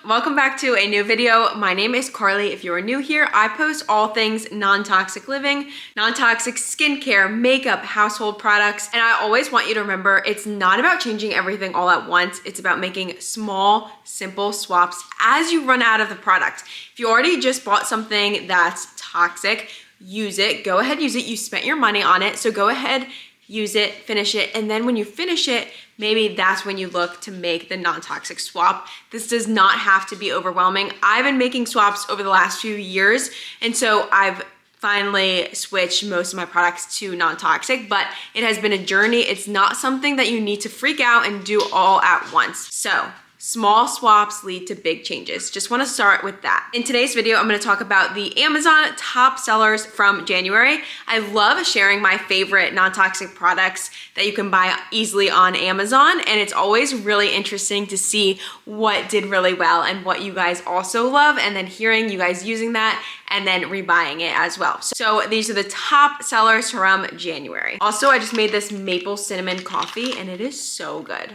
welcome back to a new video. My name is Carly. If you are new here, I post all things non-toxic living, non-toxic skincare, makeup, household products, and I always want you to remember it's not about changing everything all at once. It's about making small, simple swaps as you run out of the product. If you already just bought something that's toxic, use it. Go ahead, use it. You spent your money on it, so go ahead, use it, finish it, and then when you finish it, maybe that's when you look to make the non-toxic swap. This does not have to be overwhelming. I've been making swaps over the last few years, and so I've finally switched most of my products to non-toxic, but it has been a journey. It's not something that you need to freak out and do all at once. So small swaps lead to big changes. Just want to start with that. In today's video, I'm going to talk about the Amazon top sellers from January. I love sharing my favorite non-toxic products that you can buy easily on Amazon, and it's always really interesting to see what did really well and what you guys also love, and then hearing you guys using that and then rebuying it as well. So these are the top sellers from January. Also, I just made this maple cinnamon coffee and it is so good.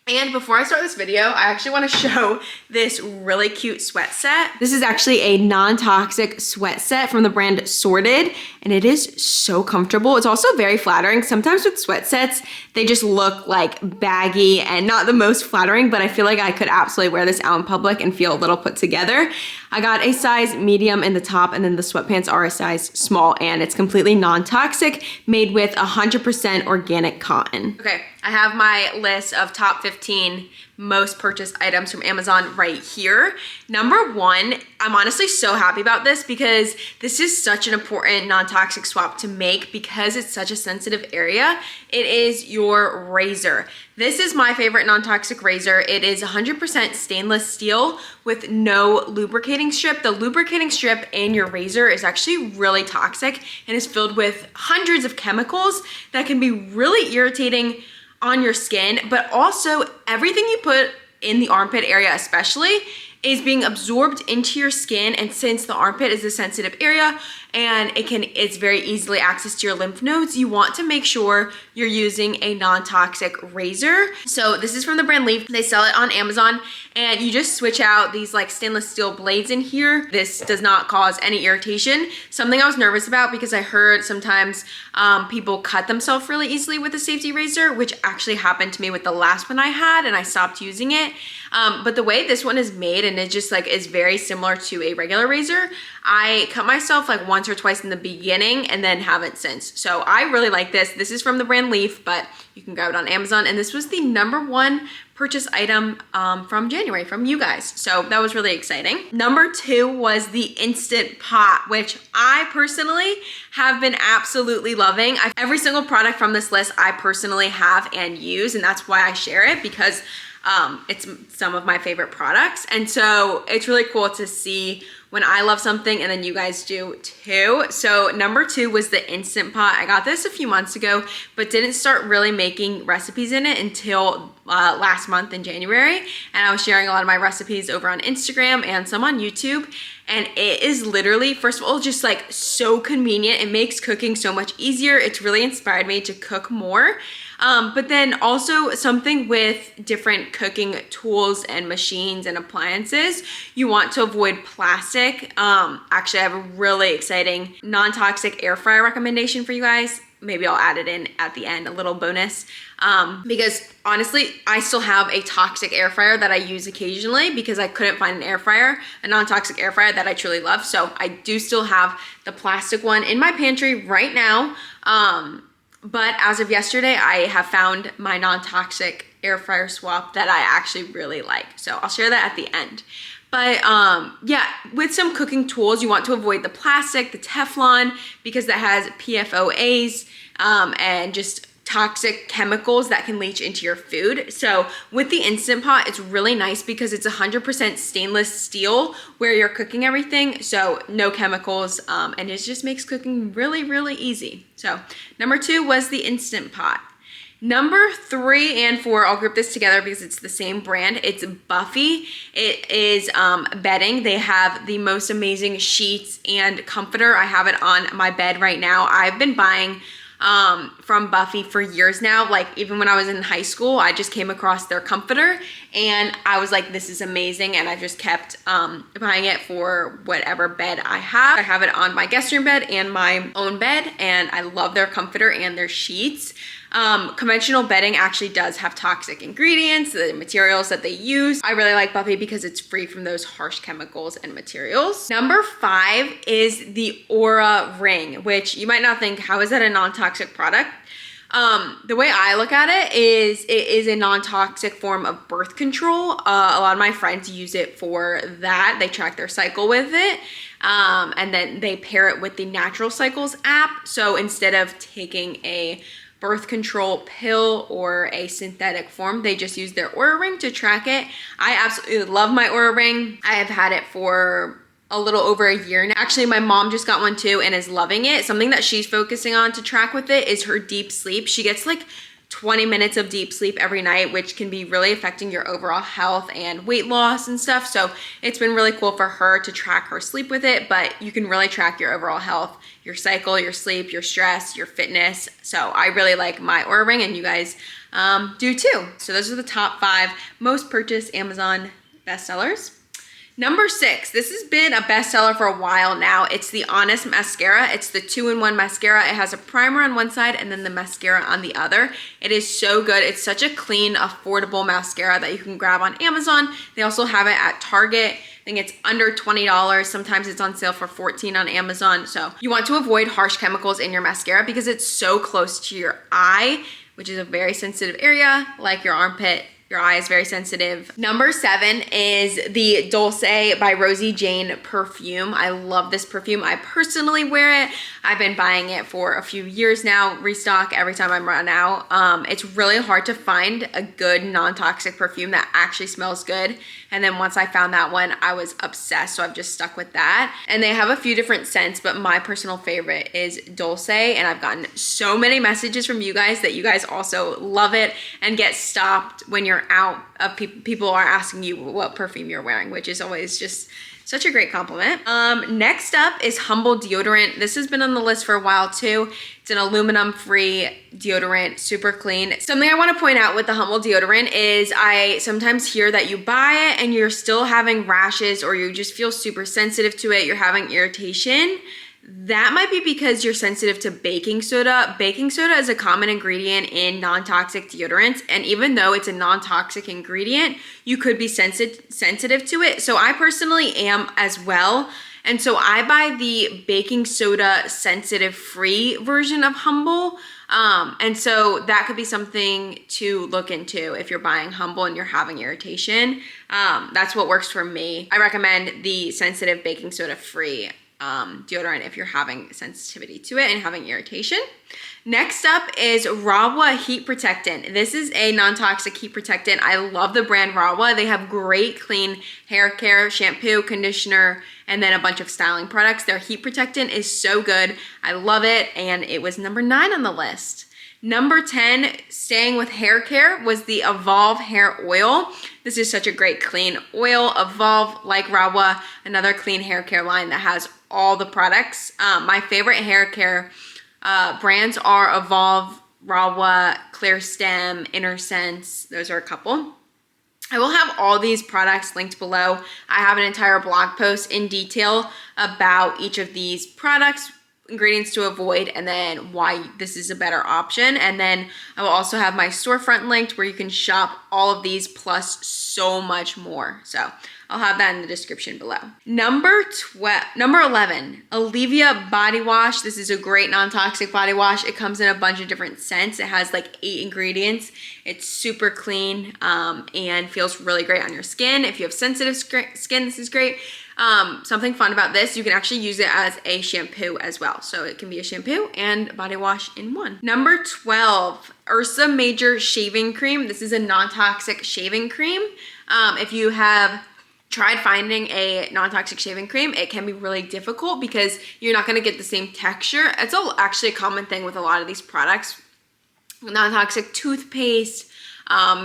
And before I start this video, I actually want to show this really cute sweat set. This is actually a non-toxic sweat set from the brand Sorted, and it is so comfortable. It's also very flattering. Sometimes with sweat sets, they just look like baggy and not the most flattering, but I feel like I could absolutely wear this out in public and feel a little put together. I got a size medium in the top, and then the sweatpants are a size small, and it's completely non-toxic, made with 100% organic cotton. Okay, I have my list of top 15 most purchased items from Amazon right here. Number one, I'm honestly so happy about this because this is such an important non-toxic swap to make because it's such a sensitive area. It is your razor. This is my favorite non-toxic razor. It is 100% stainless steel with no lubricating strip. The lubricating strip in your razor is actually really toxic and is filled with hundreds of chemicals that can be really irritating on your skin, but also everything you put in the armpit area especially is being absorbed into your skin, and since the armpit is a sensitive area and it's very easily accessed to your lymph nodes, you want to make sure you're using a non-toxic razor. So this is from the brand Leaf. They sell it on Amazon, and you just switch out these like stainless steel blades in here. This does not cause any irritation. Something I was nervous about because I heard sometimes people cut themselves really easily with a safety razor, which actually happened to me with the last one I had, and I stopped using it. But the way this one is made, and it just like is very similar to a regular razor, I cut myself like once or twice in the beginning and then haven't since. So I really like this. This is from the brand Leaf, but you can grab it on Amazon. And this was the #1 purchase item from January from you guys. So that was really exciting. Number 2 was the Instant Pot, which I personally have been absolutely loving. Every single product from this list I personally have and use, and that's why I share it, because it's some of my favorite products. And so it's really cool to see when I love something and then you guys do too. So number 2 was the Instant Pot. I got this a few months ago, but didn't start really making recipes in it until last month in January. And I was sharing a lot of my recipes over on Instagram and some on YouTube. And it is literally, first of all, just like so convenient. It makes cooking so much easier. It's really inspired me to cook more. But then also something with different cooking tools and machines and appliances, you want to avoid plastic. Actually, I have a really exciting non-toxic air fryer recommendation for you guys. Maybe I'll add it in at the end, a little bonus. Because honestly, I still have a toxic air fryer that I use occasionally because I couldn't find an air fryer, a non-toxic air fryer that I truly love. So I do still have the plastic one in my pantry right now. But as of yesterday, I have found my non-toxic air fryer swap that I actually really like. So I'll share that at the end. But yeah, with some cooking tools, you want to avoid the plastic, the Teflon, because that has PFOAs and just toxic chemicals that can leach into your food. So with the Instant Pot, it's really nice because it's 100% stainless steel where you're cooking everything. So no chemicals, and it just makes cooking really, really easy. So number 2 was the Instant Pot. Number 3 and 4, I'll group this together because it's the same brand. It's Buffy. It is bedding. They have the most amazing sheets and comforter. I have it on my bed right now. I've been buying from Buffy for years now. Like even when I was in high school, I just came across their comforter and I was like, this is amazing. And I just kept buying it for whatever bed I have. I have it on my guest room bed and my own bed, and I love their comforter and their sheets. Conventional bedding actually does have toxic ingredients, the materials that they use. I really like Buffy because it's free from those harsh chemicals and materials. Number 5 is the Oura ring, which you might not think, how is that a non-toxic product? The way I look at it is a non-toxic form of birth control. A lot of my friends use it for that. They track their cycle with it. And then they pair it with the Natural Cycles app. So instead of taking a birth control pill or a synthetic form, they just use their Oura ring to track it. I absolutely love my Oura ring. I have had it for a little over a year now. Actually, my mom just got one too and is loving it. Something that she's focusing on to track with it is her deep sleep. She gets like 20 minutes of deep sleep every night, which can be really affecting your overall health and weight loss and stuff. So it's been really cool for her to track her sleep with it, but you can really track your overall health, your cycle, your sleep, your stress, your fitness. So I really like my Oura ring, and you guys do too. So those are the top 5 most purchased Amazon bestsellers. Number 6, this has been a bestseller for a while now. It's the Honest Mascara. It's the 2-in-1 mascara. It has a primer on one side and then the mascara on the other. It is so good. It's such a clean, affordable mascara that you can grab on Amazon. They also have it at Target. I think it's under $20. Sometimes it's on sale for $14 on Amazon. So you want to avoid harsh chemicals in your mascara because it's so close to your eye, which is a very sensitive area, like your armpit. Your eye is very sensitive. Number 7 is the Dulce by Rosie Jane perfume. I love this perfume. I personally wear it. I've been buying it for a few years now, restock every time I'm run out. It's really hard to find a good non-toxic perfume that actually smells good. And then once I found that one, I was obsessed. So I've just stuck with that. And they have a few different scents, but my personal favorite is Dulce. And I've gotten so many messages from you guys that you guys also love it and get stopped when you're out of people are asking you what perfume you're wearing, which is always just such a great compliment. Next up is Humble deodorant. This has been on the list for a while too. It's an aluminum-free deodorant, super clean. Something I want to point out with the Humble deodorant is I sometimes hear that you buy it and you're still having rashes or you just feel super sensitive to it, you're having irritation. That might be because you're sensitive to baking soda. Baking soda is a common ingredient in non-toxic deodorants, and even though it's a non-toxic ingredient, you could be sensitive to it. So I personally am as well. And so I buy the baking soda sensitive free version of Humble. And so that could be something to look into if you're buying Humble and you're having irritation. That's what works for me. I recommend the sensitive baking soda free deodorant if you're having sensitivity to it and having irritation. Next up is Rawa Heat Protectant. This is a non-toxic heat protectant. I love the brand Rawa. They have great clean hair care, shampoo, conditioner, and then a bunch of styling products. Their heat protectant is so good. I love it, and it was number 9 on the list. Number 10, staying with hair care, was the Evolve Hair Oil. This is such a great clean oil. Evolve, like Rawa, another clean hair care line that has all the products. My favorite hair care brands are Evolve, Rawa, Clear Stem, Inner Sense. Those are a couple. I will have all these products linked below. I have an entire blog post in detail about each of these products, ingredients to avoid, and then why this is a better option. And then I will also have my storefront linked where you can shop all of these plus so much more. So I'll have that in the description below. Number 11, Olivia Body Wash. This is a great non-toxic body wash. It comes in a bunch of different scents. It has like 8 ingredients. It's super clean and feels really great on your skin. If you have sensitive skin, this is great. Something fun about this, you can actually use it as a shampoo as well. So it can be a shampoo and body wash in one. Number 12, Ursa Major Shaving Cream. This is a non-toxic shaving cream. If you have tried finding a non-toxic shaving cream, it can be really difficult because you're not gonna get the same texture. It's actually a common thing with a lot of these products. Non-toxic toothpaste,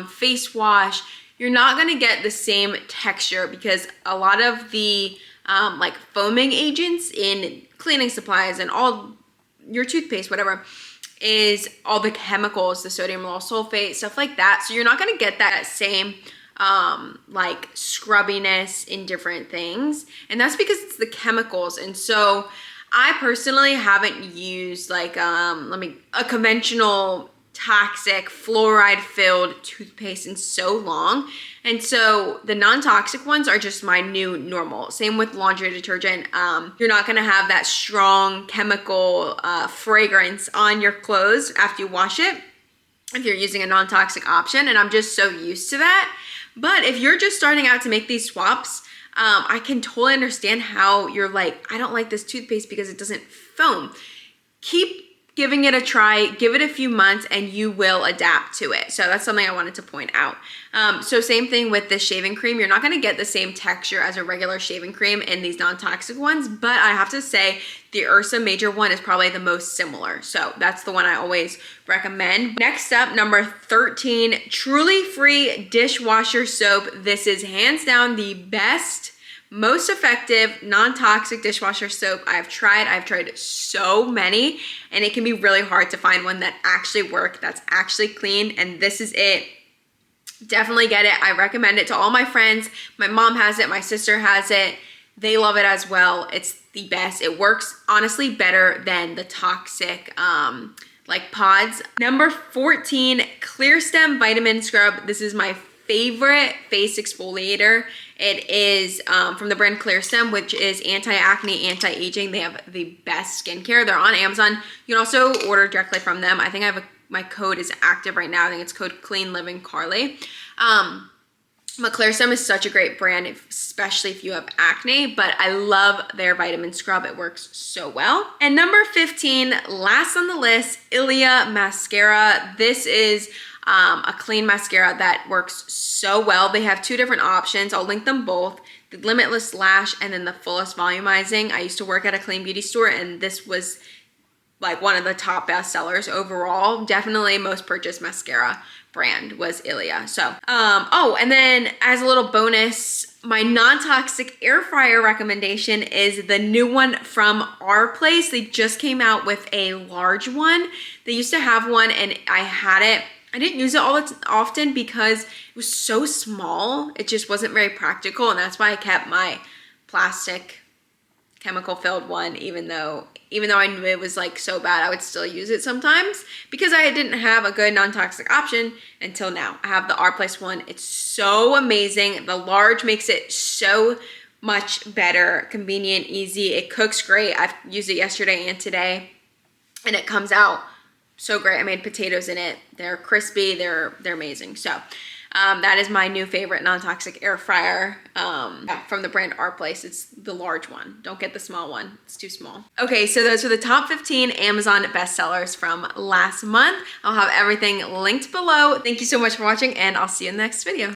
face wash, you're not gonna get the same texture because a lot of the like foaming agents in cleaning supplies and all your toothpaste, whatever, is all the chemicals, the sodium lauryl sulfate, stuff like that. So you're not gonna get that same like scrubbiness in different things. And that's because it's the chemicals. And so I personally haven't used like a conventional toxic fluoride filled toothpaste in so long. And so the non-toxic ones are just my new normal. Same with laundry detergent. You're not gonna have that strong chemical fragrance on your clothes after you wash it if you're using a non-toxic option, and I'm just so used to that. But if you're just starting out to make these swaps, I can totally understand how you're like, I don't like this toothpaste because it doesn't foam. Keep giving it a try, give it a few months, and you will adapt to it. So that's something I wanted to point out. So same thing with this shaving cream. You're not gonna get the same texture as a regular shaving cream in these non-toxic ones, but I have to say the Ursa Major one is probably the most similar. So that's the one I always recommend. Next up, number 13, Truly Free Dishwasher Soap. This is hands down the best, most effective non-toxic dishwasher soap I've tried. I've tried so many, and it can be really hard to find one that actually works, that's actually clean, and this is it. Definitely get it. I recommend it to all my friends. My mom has it, my sister has it. They love it as well. It's the best. It works honestly better than the toxic like pods. Number 14, Clear Stem Vitamin Scrub. This is my favorite face exfoliator. It is from the brand Clear Stem, which is anti-acne, anti-aging. They have the best skincare. They're on Amazon. You can also order directly from them. I think my code is active right now. I think it's code Clean Living Carly. But Clear Stem is such a great brand, especially if you have acne, but I love their vitamin scrub. It works so well. And number 15, last on the list, Ilia Mascara. This is a clean mascara that works so well. They have two different options. I'll link them both. The Limitless Lash and then the Fullest Volumizing. I used to work at a clean beauty store, and this was like one of the top best sellers overall. Definitely most purchased mascara brand was Ilia. So, oh, and then as a little bonus, my non-toxic air fryer recommendation is the new one from Our Place. They just came out with a large one. They used to have one and I had it. I didn't use it all that often because it was so small. It just wasn't very practical, and that's why I kept my plastic chemical filled one, even though I knew it was like so bad, I would still use it sometimes because I didn't have a good non-toxic option until now. I have the Our Place one. It's so amazing. The large makes it so much better, convenient, easy. It cooks great. I've used it yesterday and today, and it comes out so great. I made potatoes in it. They're crispy. They're amazing. So that is my new favorite non-toxic air fryer from the brand Our Place. It's the large one. Don't get the small one. It's too small. Okay, so those are the top 15 Amazon bestsellers from last month. I'll have everything linked below. Thank you so much for watching, and I'll see you in the next video.